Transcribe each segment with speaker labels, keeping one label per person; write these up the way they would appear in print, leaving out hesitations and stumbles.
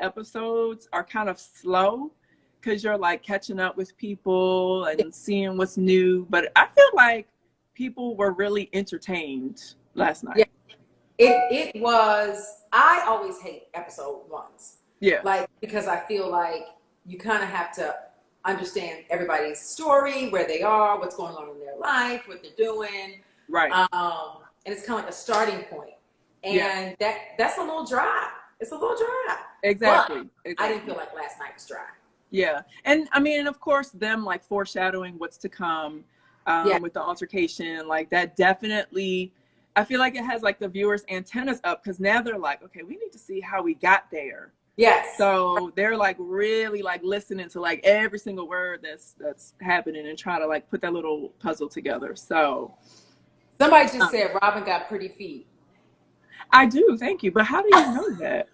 Speaker 1: Episodes are kind of slow because you're like catching up with people and seeing what's new. But I feel like people were really entertained last night.
Speaker 2: Yeah. It was, I always hate episode ones.
Speaker 1: Yeah.
Speaker 2: Like, because I feel like you kind of have to understand everybody's story, where they are, what's going on in their life, what they're doing.
Speaker 1: Right.
Speaker 2: And it's kind of like a starting point. And that's a little dry. It's a little dry.
Speaker 1: Exactly.
Speaker 2: I didn't feel like last night was dry.
Speaker 1: Yeah. And I mean, of course, them like foreshadowing what's to come with the altercation, like that definitely, I feel like it has like the viewers' antennas up because now they're like, okay, we need to see how we got there.
Speaker 2: Yes.
Speaker 1: So they're like really like listening to like every single word that's happening and trying to like put that little puzzle together. So
Speaker 2: somebody just said Robyn got pretty feet.
Speaker 1: I do, thank you. But how do you know that?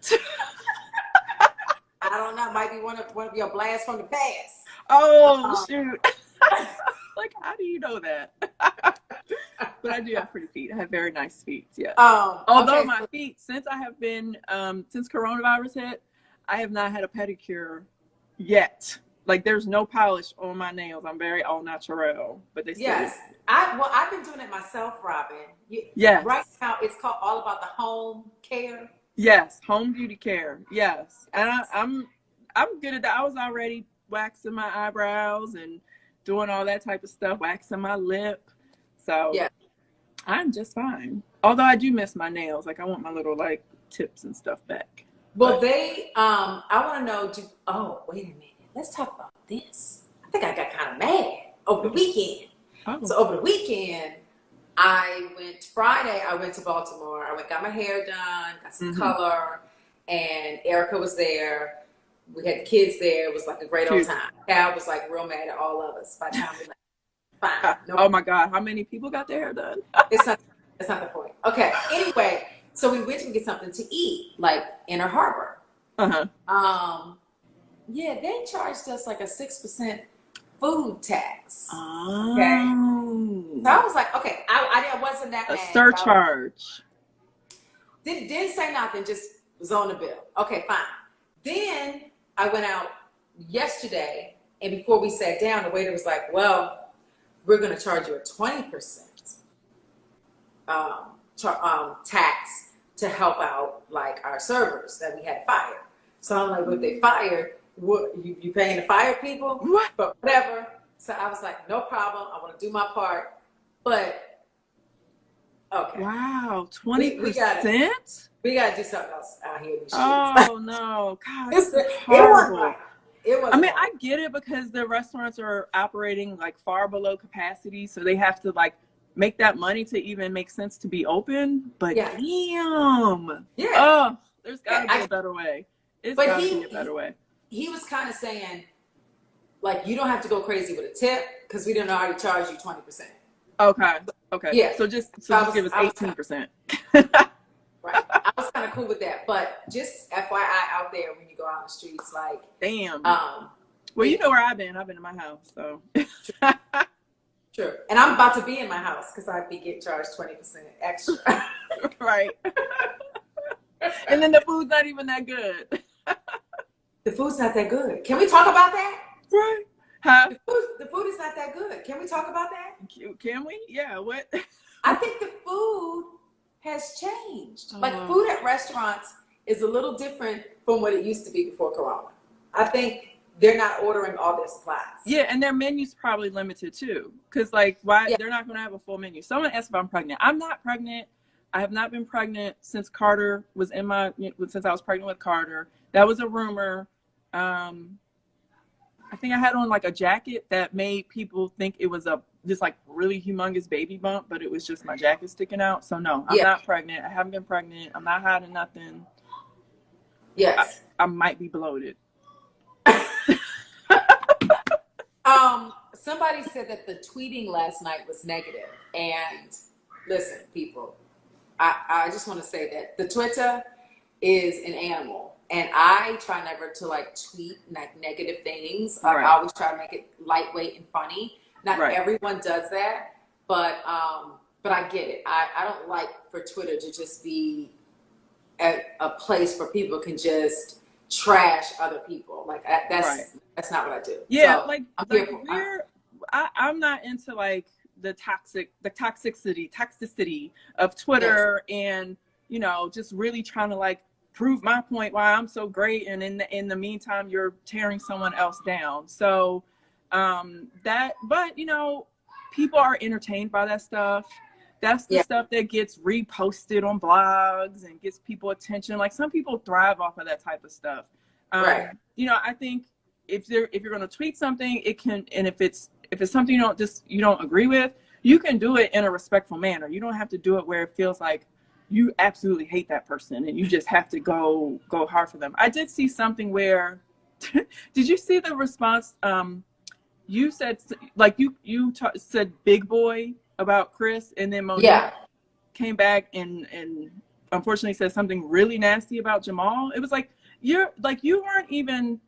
Speaker 2: I don't know. It might be one of your blasts from the past.
Speaker 1: Oh shoot! Like, how do you know that? But I do have pretty feet. I have very nice feet. Yeah. Although my feet, since I have been since coronavirus hit, I have not had a pedicure yet. Like, there's no polish on my nails. I'm very all natural. But they still
Speaker 2: I've been doing it myself, Robyn.
Speaker 1: Yes.
Speaker 2: Right now, it's called all about the home care.
Speaker 1: Yes, home beauty care. Yes, and I'm good at that. I was already waxing my eyebrows and doing all that type of stuff, waxing my lip. So yeah, I'm just fine. Although I do miss my nails. Like, I want my little like tips and stuff back.
Speaker 2: Well, I want to know. Oh, wait a minute. Let's talk about this. I think I got kind of mad over the weekend. So over the weekend, Friday, I went to Baltimore. I got my hair done, got some color, and Erica was there. We had the kids there. It was like a great old time. Cal was like real mad at all of us by the time we left. Fine.
Speaker 1: Oh my God, how many people got their hair done?
Speaker 2: It's not the point. Okay. Anyway, so we went to get something to eat, like Inner Harbor. Yeah, they charged us like a 6% food tax. Okay. So I was like, okay, I wasn't that mad.
Speaker 1: A surcharge.
Speaker 2: Didn't say nothing, just was on the bill. Okay, fine. Then I went out yesterday, and before we sat down, the waiter was like, well, we're going to charge you a 20% tax to help out like our servers that we had fired. So I'm like, what they fired? What you paying to fire people?
Speaker 1: What?
Speaker 2: But whatever. So I was like, no problem. I want to do my part. But okay.
Speaker 1: Wow, 20%?
Speaker 2: We gotta do something else out here in the streets.
Speaker 1: Oh no, God, it's horrible.
Speaker 2: It was.
Speaker 1: I mean, I get it because the restaurants are operating like far below capacity, so they have to like make that money to even make sense to be open. But damn, oh, there's gotta be a better way. It's gotta be a better way.
Speaker 2: He was kind of saying, like, you don't have to go crazy with a tip because we didn't already charge you 20%.
Speaker 1: Okay. Yeah. So just give us 18%.
Speaker 2: Right. I was kind of cool with that, but just FYI out there when you go out in the streets, like,
Speaker 1: damn. Well, you know where I've been. I've been in my house, so.
Speaker 2: Sure. And I'm about to be in my house because I'd be getting charged 20% extra.
Speaker 1: Right. And then the food's not even that good.
Speaker 2: The food's not that good. Can we talk about that?
Speaker 1: Right. Huh?
Speaker 2: The food is not that good. Can we talk about that?
Speaker 1: Can we? Yeah. What?
Speaker 2: I think the food has changed. Like, food at restaurants is a little different from what it used to be before Corona. I think they're not ordering all their supplies.
Speaker 1: Yeah, and their menu's probably limited too. Because like, why they're not going to have a full menu. Someone asked if I'm pregnant. I'm not pregnant. I have not been pregnant since Carter was since I was pregnant with Carter. That was a rumor. I think I had on like a jacket that made people think it was this like really humongous baby bump, but it was just my jacket sticking out. So no, I'm not pregnant. I haven't been pregnant. I'm not hiding nothing.
Speaker 2: Yes.
Speaker 1: I might be bloated.
Speaker 2: Somebody said that the tweeting last night was negative. And listen, people, I just want to say that the Twitter is an animal. And I try never to like tweet like negative things. I always try to make it lightweight and funny. Not everyone does that, but I get it. I don't like for Twitter to just be a place where people can just trash other people. Like that's not what I do.
Speaker 1: Yeah,
Speaker 2: so
Speaker 1: like I'm not into like the toxicity of Twitter, and you know, just really trying to like prove my point why I'm so great, and in the meantime you're tearing someone else down. So but you know, people are entertained by that stuff. That's the stuff that gets reposted on blogs and gets people attention. Like some people thrive off of that type of stuff. You know, I think if you're going to tweet something, it can, and if it's something you don't agree with, you can do it in a respectful manner. You don't have to do it where it feels like you absolutely hate that person and you just have to go hard for them. I did see something where, did you see the response? You said like you said big boy about Chris, and then Monique came back and unfortunately said something really nasty about Jamal. It was like you weren't even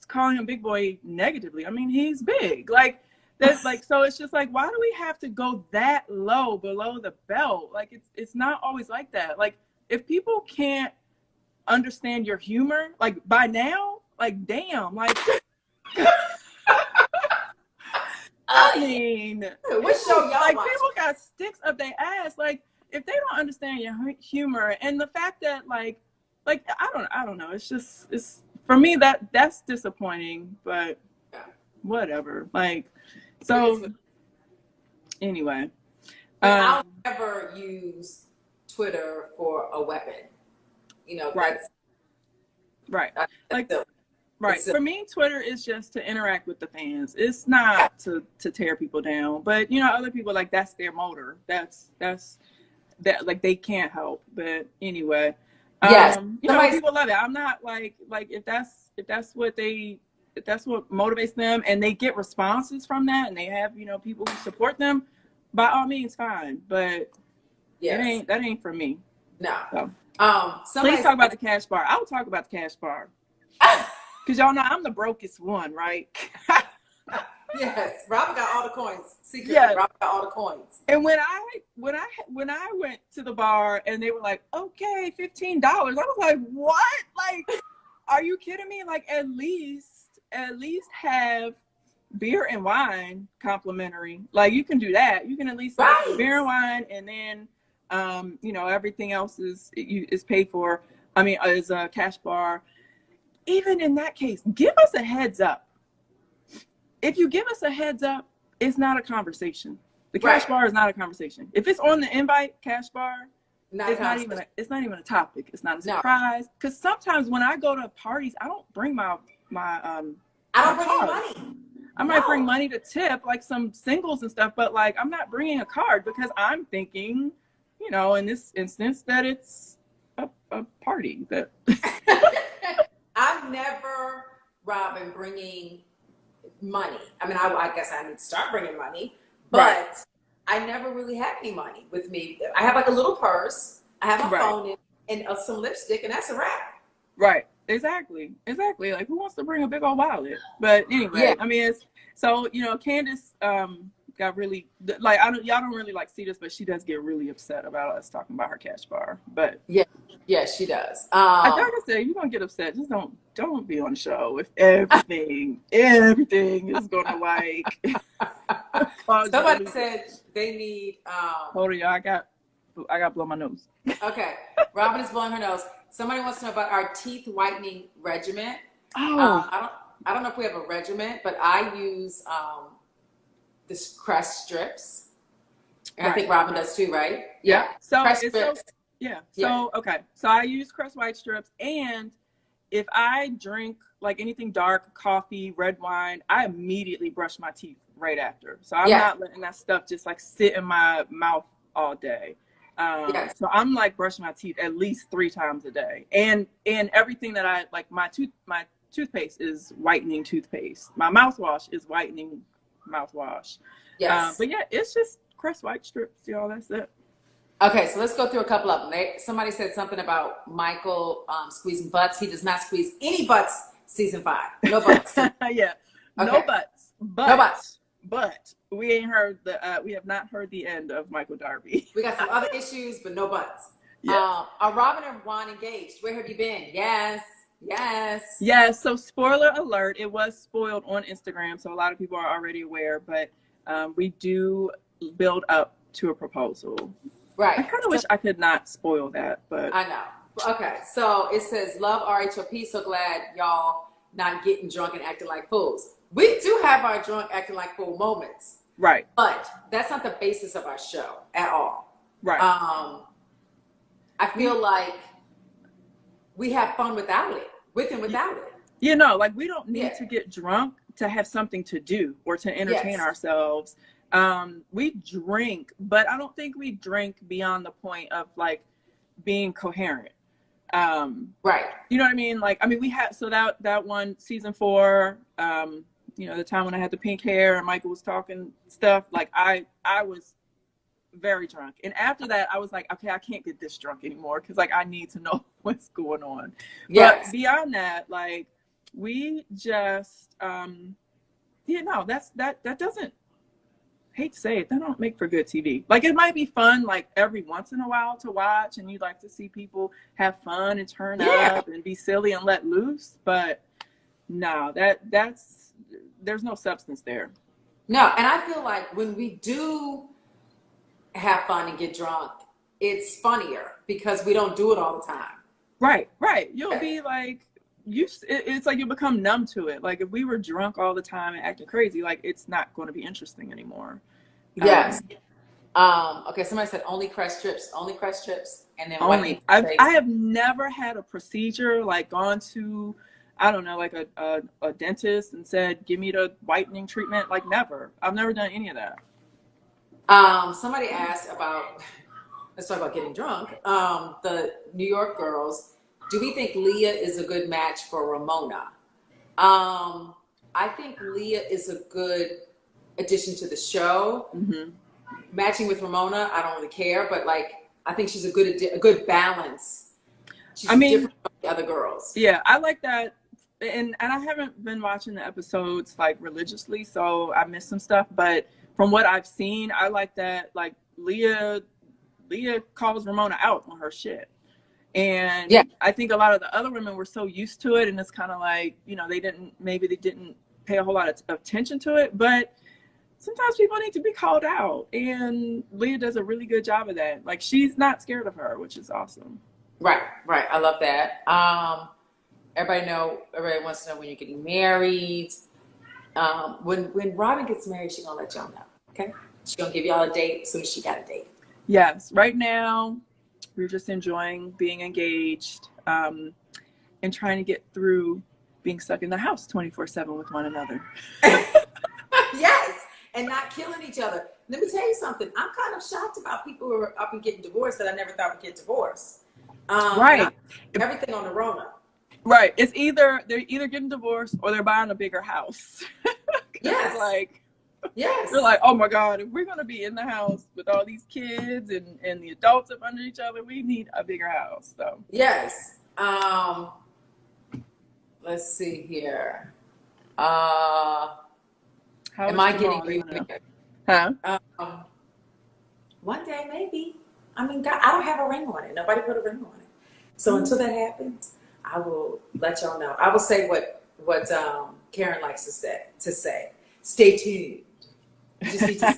Speaker 1: calling him big boy negatively. I mean, he's big. Like that's like, so it's just like, why do we have to go that low below the belt? Like it's not always like that. Like if people can't understand your humor, like by now, like damn, like I mean,
Speaker 2: what show y'all
Speaker 1: like
Speaker 2: watch?
Speaker 1: People got sticks up their ass. Like if they don't understand your humor, and the fact that like I don't know. It's for me that's disappointing. But whatever. Like so. Anyway,
Speaker 2: I'll never use Twitter for a weapon. You know,
Speaker 1: right. Like. Right. For me, Twitter is just to interact with the fans. It's not to tear people down. But, you know, other people, like, that's their motor. That's like, they can't help. But anyway, you know, people love it. I'm not like if that's what motivates them and they get responses from that and they have, you know, people who support them, by all means, fine. But that ain't for me.
Speaker 2: No.
Speaker 1: So. Please talk about the cash bar. I will talk about the cash bar. Because y'all know I'm the brokest one, right?
Speaker 2: Yes, Robyn got all the coins. Secretly, Robyn got all the coins.
Speaker 1: And when I went to the bar and they were like, okay, $15, I was like, what? Like, are you kidding me? Like, at least have beer and wine complimentary. Like, you can do that. You can at least have beer and wine, and then you know, everything else is paid for. I mean, is a cash bar. Even in that case, give us a heads up. If you give us a heads up, it's not a conversation. The cash bar is not a conversation. If it's on the invite, cash bar, it's not even a topic. It's not a surprise. Because sometimes when I go to parties, I don't bring my I don't bring any money. I might bring money to tip, like some singles and stuff, but like I'm not bringing a card because I'm thinking, you know, in this instance that it's a party that.
Speaker 2: I'm never, Robyn, bringing money. I mean, I guess I need to start bringing money, but I never really have any money with me. I have like a little purse. I have my phone and some lipstick, and that's a wrap. Right.
Speaker 1: Exactly. Like, who wants to bring a big old wallet? But anyway, I mean, it's so, you know, Candace got really, like, y'all don't really like see this, but she does get really upset about us talking about her cash bar. But
Speaker 2: yeah, she does.
Speaker 1: I think I said, you're gonna get upset. Just don't be on the show if everything is gonna like.
Speaker 2: Somebody said they need.
Speaker 1: Hold on, y'all. I got to blow my nose.
Speaker 2: Okay, Robyn is blowing her nose. Somebody wants to know about our teeth whitening regimen.
Speaker 1: Oh,
Speaker 2: I don't know if we have a regimen, but I use this Crest strips. And I think Robyn does too, right?
Speaker 1: Yeah. So
Speaker 2: Crest strips.
Speaker 1: Okay. So I use Crest white strips, and if I drink like anything dark, coffee, red wine, I immediately brush my teeth right after. So I'm not letting that stuff just like sit in my mouth all day. So I'm like brushing my teeth at least 3 times a day, and everything that I like, my toothpaste is whitening toothpaste. My mouthwash is whitening mouthwash. Yes. But yeah, it's just Crest white strips, y'all. That's it.
Speaker 2: Okay, so let's go through a couple of them. Somebody said something about Michael squeezing butts. He does not squeeze any butts. Season 5, no butts.
Speaker 1: Yeah, okay. No butts. No butts. But we ain't heard we have not heard the end of Michael Darby.
Speaker 2: We got some other issues, but no butts. Yes. Are Robyn and Juan engaged? Where have you been? Yes. Yes.
Speaker 1: Yes. So spoiler alert, it was spoiled on Instagram. So a lot of people are already aware, but we do build up to a proposal.
Speaker 2: Right.
Speaker 1: I kind of wish I could not spoil that, but.
Speaker 2: I know. Okay. So it says, love RHOP. So glad y'all not getting drunk and acting like fools. We do have our drunk acting like fool moments.
Speaker 1: Right.
Speaker 2: But that's not the basis of our show at all.
Speaker 1: Right.
Speaker 2: I feel like we have fun without it, with and without it.
Speaker 1: You know, like we don't need to get drunk to have something to do or to entertain ourselves. We drink, but I don't think we drink beyond the point of like being coherent.
Speaker 2: Right.
Speaker 1: You know what I mean? Like, I mean, we had, so that one, season 4, you know, the time when I had the pink hair and Michael was talking stuff, like I was very drunk. And after that, I was like, okay, I can't get this drunk anymore because like I need to know what's going on. Yes. But beyond that, like we just, you know, that doesn't, hate to say it, that don't make for good TV. Like it might be fun like every once in a while to watch and you'd like to see people have fun and turn up and be silly and let loose, but no, there's no substance there.
Speaker 2: No, and I feel like when we do have fun and get drunk, it's funnier because we don't do it all the time.
Speaker 1: Right. You'll be like, it's like you become numb to it. Like if we were drunk all the time and acting crazy, like it's not going to be interesting anymore.
Speaker 2: Yes. Okay, somebody said only crest strips, and then
Speaker 1: only. I have never had a procedure like gone to, I don't know, like a dentist and said, give me the whitening treatment. Like never. I've never done any of that.
Speaker 2: Somebody asked about, let's talk about getting drunk. The New York girls, do we think Leah is a good match for Ramona? I think Leah is a good addition to the show. Mm-hmm. Matching with Ramona, I don't really care, but like, I think she's a good balance. She's different from the other girls.
Speaker 1: Yeah, I like that. And I haven't been watching the episodes like religiously, so I missed some stuff. But from what I've seen, I like that. Like Leah calls Ramona out on her shit, and I think a lot of the other women were so used to it, and it's kind of like, you know, they didn't pay a whole lot of attention to it. But sometimes people need to be called out, and Leah does a really good job of that. Like she's not scared of her, which is awesome.
Speaker 2: Right. I love that. Everybody wants to know when you're getting married. When Robyn gets married, she's gonna let y'all know. Okay, she's gonna give y'all a date as soon as she got a date.
Speaker 1: Yes, right now we're just enjoying being engaged, and trying to get through being stuck in the house 24/7 with one another.
Speaker 2: Yes, and not killing each other. Let me tell you something. I'm kind of shocked about people who are up and getting divorced that I never thought would get divorced. Right, everything on the Rona.
Speaker 1: Right. It's they're either getting divorced or they're buying a bigger house.
Speaker 2: Yes.
Speaker 1: Like,
Speaker 2: yes.
Speaker 1: They're like, oh my God, if we're going to be in the house with all these kids and the adults up under each other, we need a bigger house. So.
Speaker 2: Yes. Let's see here. Am I getting remarried?
Speaker 1: Huh?
Speaker 2: One day, maybe. I mean, God, I don't have a ring on it. Nobody put a ring on it. So until that happens, I will let y'all know. I will say what Karen likes to say. Stay tuned. You just need to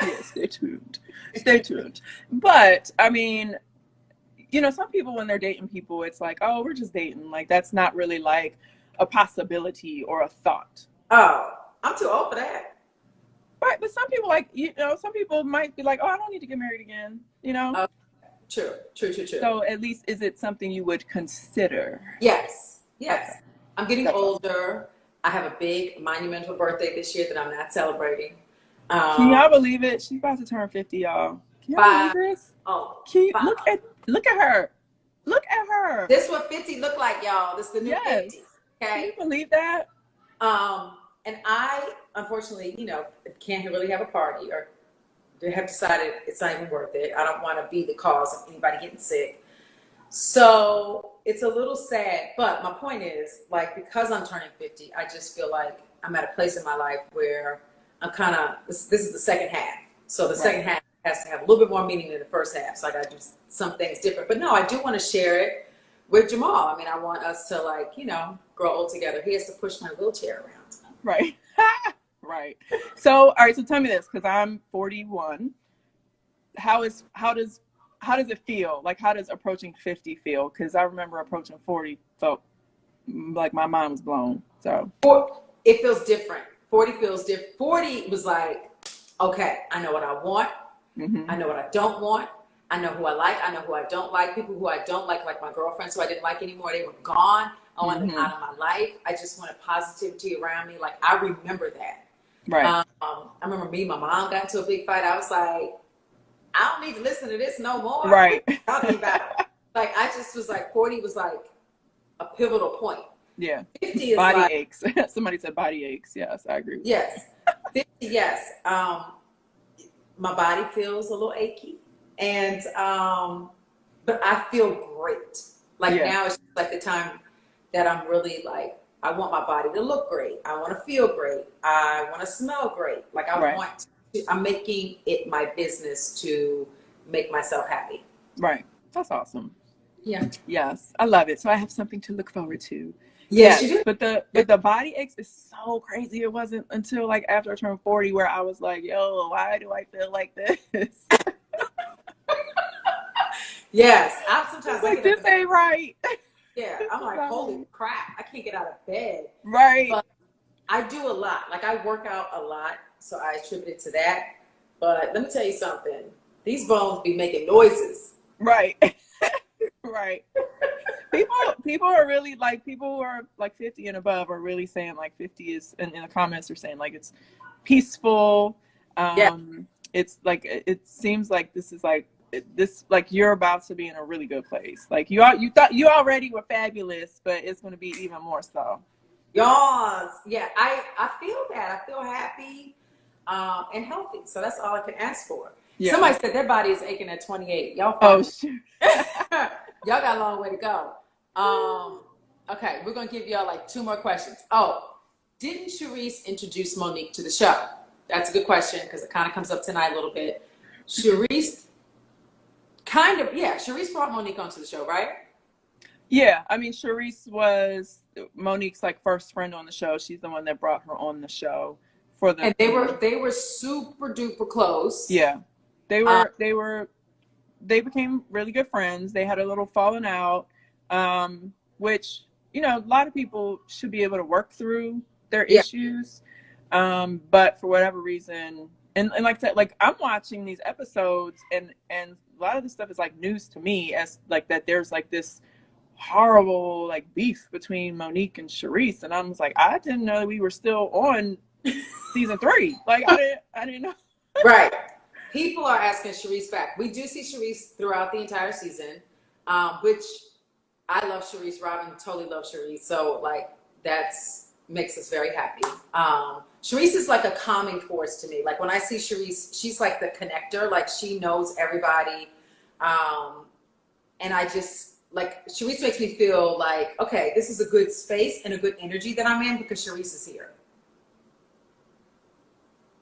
Speaker 1: yeah, stay tuned. Stay tuned. But I mean, you know, some people when they're dating people, it's like, oh, we're just dating. Like that's not really like a possibility or a thought.
Speaker 2: Oh, I'm too old for that.
Speaker 1: Right, but some people some people might be like, oh, I don't need to get married again. You know.
Speaker 2: True.
Speaker 1: So at least, is it something you would consider?
Speaker 2: Yes. Okay. I'm getting
Speaker 1: That's
Speaker 2: older. I have a big monumental birthday this year that I'm not celebrating.
Speaker 1: Can y'all believe it? She's about to turn 50, y'all. Can y'all believe this?
Speaker 2: Oh,
Speaker 1: look at her. Look at her.
Speaker 2: This is what 50 look like, y'all. This is the new 50. Okay.
Speaker 1: Can you believe that?
Speaker 2: And I, unfortunately, can't really have a party, or they have decided it's not even worth it. I don't want to be the cause of anybody getting sick. So it's a little sad, but my point is, like, because I'm turning 50, I just feel like I'm at a place in my life where I'm kind of, this is the second half. So the second half has to have a little bit more meaning than the first half. So I got to do some things different. But no, I do want to share it with Jamal. I mean, I want us to, like, you know, grow old together. He has to push my wheelchair around.
Speaker 1: Right. Right. So, all right. So tell me this, because I'm 41. How does it feel? Like, how does approaching 50 feel? Because I remember approaching 40 felt like my mind was blown. So
Speaker 2: it feels different. 40 feels different. 40 was like, okay, I know what I want. I know what I don't want. I know who I like. I know who I don't like. People who I don't like my girlfriends who I didn't like anymore, they were gone. I want them out of my life. I just wanted positivity around me. Like, I remember that.
Speaker 1: Right.
Speaker 2: I remember me and my mom got into a big fight. I was like, I don't need to listen to this no more.
Speaker 1: Right.
Speaker 2: Talking about, like, I just was like, 40 was like a pivotal point.
Speaker 1: Yeah.
Speaker 2: 50 is
Speaker 1: body
Speaker 2: like,
Speaker 1: aches. Somebody said body aches. Yes, I agree.
Speaker 2: Yes. 50, yes. My body feels a little achy, and but I feel great. Like, now it's like the time that I'm really like, I want my body to look great. I want to feel great. I want to smell great. Like, I want to, I'm making it my business to make myself happy.
Speaker 1: Right. That's awesome.
Speaker 2: Yeah.
Speaker 1: Yes. I love it. So I have something to look forward to.
Speaker 2: Yes, you do.
Speaker 1: But the body aches is so crazy. It wasn't until like after I turned 40 where I was like, yo, why do I feel like this?
Speaker 2: Yes. I'm sometimes
Speaker 1: like, this ain't right.
Speaker 2: Yeah. I'm like, holy crap, I can't get out of bed.
Speaker 1: Right.
Speaker 2: But I do a lot. Like, I work out a lot, so I attribute it to that. But let me tell you something. These bones be making noises.
Speaker 1: Right. Right. People are really like, people who are like 50 and above are really saying like 50 is, and in the comments are saying like it's peaceful. It's like, it seems like this is like this, like you're about to be in a really good place. Like you thought you already were fabulous, but it's going to be even more so.
Speaker 2: Yes. Yeah. I feel that. I feel happy and healthy. So that's all I can ask for. Yeah. Somebody said their body is aching at 28. Y'all
Speaker 1: Oh, shoot.
Speaker 2: Y'all got a long way to go. Okay, we're gonna give y'all like 2 more questions. Oh, didn't Sharice introduce Monique to the show? That's a good question because it kind of comes up tonight a little bit. Sharice Sharice brought Monique onto the show, right?
Speaker 1: Yeah, I mean, Sharice was Monique's like first friend on the show. She's the one that brought her on the show for the.
Speaker 2: And they were super duper close.
Speaker 1: Yeah, they became really good friends. They had a little falling out, which, you know, a lot of people should be able to work through their issues. But for whatever reason, and like that, like I'm watching these episodes and a lot of this stuff is like news to me, as like that there's like this horrible like beef between Monique and Sharice. And I was like, I didn't know we were still on season 3. Like I didn't know.
Speaker 2: Right. People are asking Sharice back. We do see Sharice throughout the entire season, which I love Sharice. Robyn totally loves Sharice. So like makes us very happy. Sharice is like a calming force to me. Like when I see Sharice, she's like the connector. Like she knows everybody. And I just like, Sharice makes me feel like, okay, this is a good space and a good energy that I'm in because Sharice is here.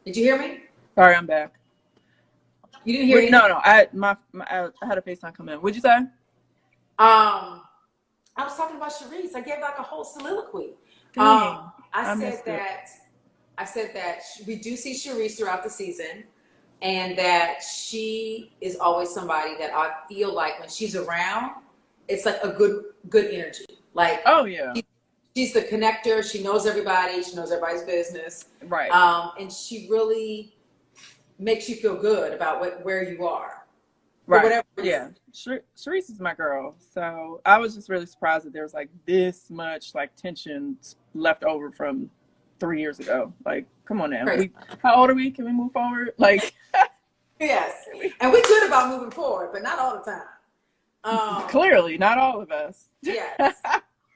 Speaker 2: Did you hear me?
Speaker 1: Sorry, I'm back.
Speaker 2: You didn't hear me?
Speaker 1: No. I had a FaceTime come in. What'd you say?
Speaker 2: I was talking about Sharice. I gave like a whole soliloquy. I said that we do see Sharice throughout the season, and that she is always somebody that I feel like when she's around, it's like a good energy. Like,
Speaker 1: oh yeah,
Speaker 2: she's the connector. She knows everybody. She knows everybody's business.
Speaker 1: Right.
Speaker 2: And she really makes you feel good about where you are.
Speaker 1: Right. Yeah. Sharice is my girl. So I was just really surprised that there was like this much like tension left over from 3 years ago. Like, come on now. How old are we? Can we move forward? Like,
Speaker 2: yes. And we're good about moving forward, but not all the time.
Speaker 1: Clearly, not all of us.
Speaker 2: Yes.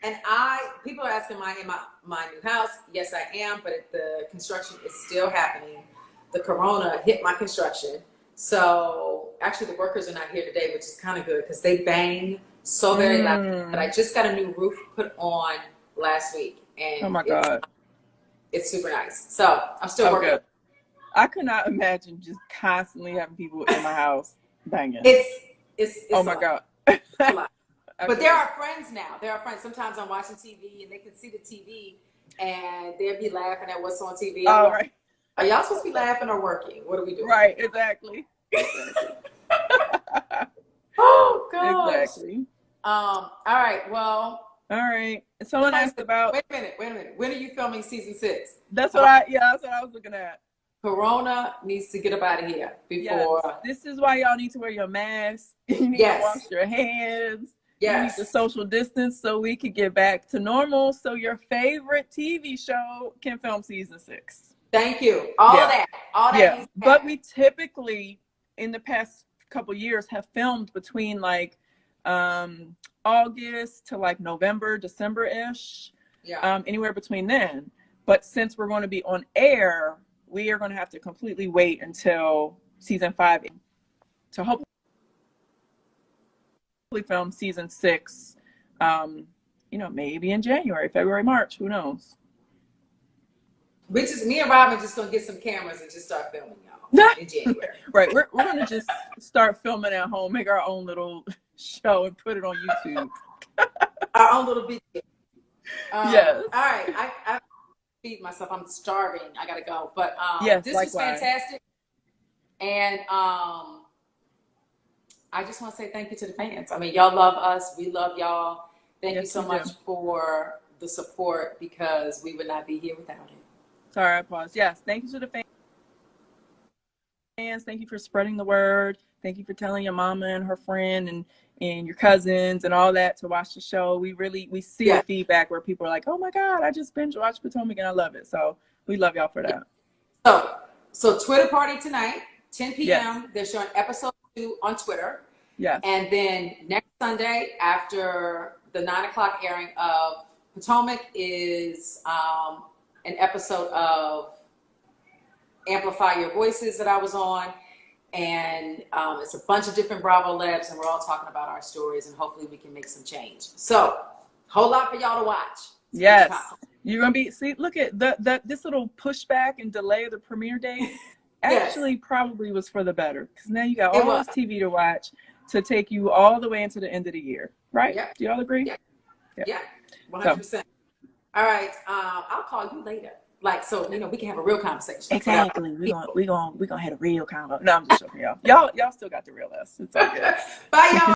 Speaker 2: And people are asking, am I in my new house? Yes, I am, but the construction is still happening. The corona hit my construction. So actually the workers are not here today, which is kind of good because they bang so very loud. But I just got a new roof put on last week. And
Speaker 1: oh my God.
Speaker 2: It's super nice. So I'm still working.
Speaker 1: Good. I could not imagine just constantly having people in my house banging.
Speaker 2: It's
Speaker 1: oh my God.
Speaker 2: a lot. But there are friends now. There are friends. Sometimes I'm watching TV and they can see the TV and they'll be laughing at what's on TV.
Speaker 1: Oh, right.
Speaker 2: Are y'all supposed to be laughing or working? What are we doing?
Speaker 1: Right, exactly.
Speaker 2: Oh, gosh.
Speaker 1: Exactly.
Speaker 2: All right, well.
Speaker 1: All right. Someone asked about.
Speaker 2: Wait a minute. When are you filming season 6?
Speaker 1: That's what I was looking at.
Speaker 2: Corona needs to get up out of here before.
Speaker 1: Yes. This is why y'all need to wear your mask. You need to wash your hands.
Speaker 2: Yes.
Speaker 1: You need to social distance so we can get back to normal. So your favorite TV show can film season 6.
Speaker 2: Thank you. All that.
Speaker 1: Yeah. But we typically, in the past couple years, have filmed between like August to like November, December-ish. Yeah. Anywhere between then. But since we're going to be on air, we are going to have to completely wait until season 5 to hopefully film season 6, maybe in January, February, March, who knows?
Speaker 2: Me and Robyn just going to get some cameras and just start filming, y'all, in January.
Speaker 1: Right, we're going to just start filming at home, make our own little show and put it on YouTube.
Speaker 2: Our own little video.
Speaker 1: Yes.
Speaker 2: All right, I feed myself. I'm starving. I gotta go. But
Speaker 1: yes,
Speaker 2: this
Speaker 1: likewise.
Speaker 2: was fantastic. And I just want to say thank you to the fans. I mean, y'all love us. We love y'all. Thank you so much for the support, because we would not be here without it.
Speaker 1: Sorry, I paused. Yes, thank you to the fans. Thank you for spreading the word. Thank you for telling your mama and her friend and your cousins and all that to watch the show. We see the feedback where people are like, oh my God, I just binge watched Potomac and I love it. So we love y'all for that.
Speaker 2: So Twitter party tonight, 10 p.m.
Speaker 1: Yes.
Speaker 2: They're showing episode 2 on Twitter.
Speaker 1: Yes.
Speaker 2: And then next Sunday, after the 9 o'clock airing of Potomac, is an episode of Amplify Your Voices that I was on. And it's a bunch of different Bravo Labs, and we're all talking about our stories, and hopefully we can make some change. So, whole lot for y'all to watch.
Speaker 1: Yes. You're going to be, look at this little pushback and delay of the premiere date actually probably was for the better, because now you got all this TV to watch to take you all the way into the end of the year, right?
Speaker 2: Yep.
Speaker 1: Do y'all agree?
Speaker 2: Yeah. 100%. So. All right. I'll call you later. Like, so, we can have a real conversation.
Speaker 1: Exactly. We're gonna have a real conversation. No, I'm just joking, y'all. Y'all still got the real us. It's all good.
Speaker 2: Bye, y'all.